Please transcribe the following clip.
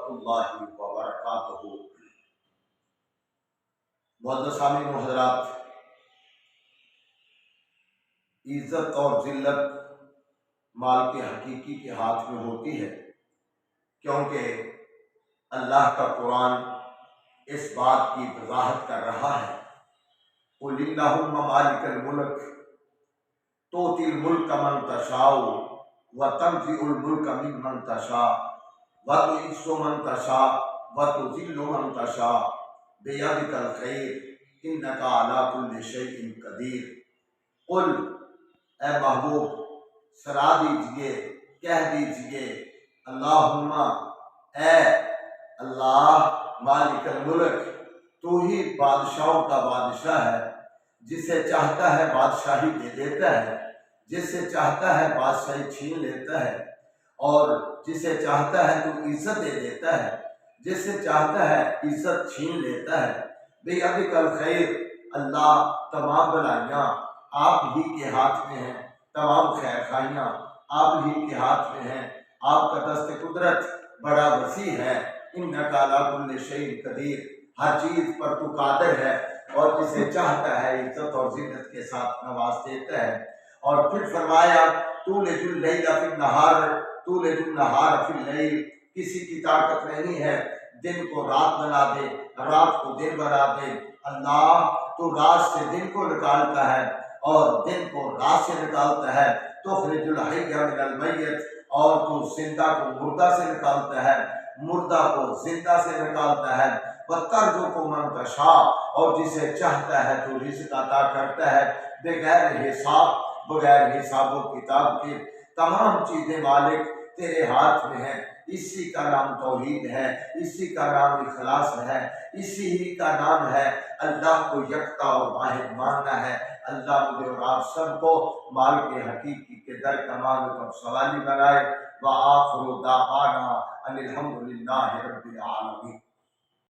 اللہ وبرکاتہ۔ معزز سامعین و حضرات، عزت اور ذلت مال کے حقیقی کے ہاتھ میں ہوتی ہے، کیونکہ اللہ کا قرآن اس بات کی وضاحت کر رہا ہے، قُلِ اللَّهُمَّ مَالِكَ الْمُلْكِ تُؤْتِي الْمُلْكَ مَن تَشَاءُ وَتَنزِعُ الْمُلْكَ مِمَّن تَشَاءُ وَتُعِزُّ مَن تَشَاءُ وَتُذِلُّ مَن تَشَاءُ بِيَدِكَ الْخَيْرُ إِنَّكَ عَلَىٰ كُلِّ شَيْءٍ قَدِيرٌ۔ قل، اے محبوب سنا دیجئے، کہہ دیجئے، اللہم، اے اللہ، مالک الملک، تو ہی بادشاہوں کا بادشاہ ہے، جسے چاہتا ہے بادشاہی دے دیتا ہے، جس سے چاہتا ہے بادشاہی چھین لیتا ہے، اور جسے چاہتا ہے تو عزت دے دیتا ہے، جس سے چاہتا ہے عزت چھین لیتا ہے۔ بیدک الخیر، اللہ تمام بھلائیاں آپ ہی کے ہاتھ میں ہیں، تمام خیر خائیاں آپ ہی کے ہاتھ میں ہیں، آپ کا دست قدرت بڑا وسیع ہے، انک علی کل شیء قدیر، ہر چیز پر تو قادر ہے، اور جسے چاہتا ہے عزت اور ذلت کے ساتھ نواز دیتا ہے۔ اور پھر فرمایا تولج اللیل فی النہار، تولج النہار فی اللیل، کسی کی طاقت نہیں ہے دن کو رات بنا دے، رات کو دن بنا دے۔ اللہ تو رات سے دن کو نکالتا ہے اور دن کو رات سے نکالتا ہے، تخرج الحی من المیت، اور تو زندہ کو مردہ سے نکالتا ہے، مردہ کو زندہ سے نکالتا ہے، وَتَرْزُقُ مَن تَشَاءُ، اور جسے چاہتا ہے تو رزق عطا کرتا ہے، بغیر حساب، بغیر حساب و کتاب کے۔ تمام چیزیں مالک تیرے ہاتھ میں ہیں، اسی کا نام توحید ہے، اسی کا نام اخلاص ہے، اسی ہی کا نام ہے اللہ کو یکتا اور واحد ماننا ہے۔ اللہ مجھے اور آپ سب کو مال کے حقیقی کے در کمال پر سوالی بنائے۔ وآخر دعوانا ان الحمد للہ رب العالمین۔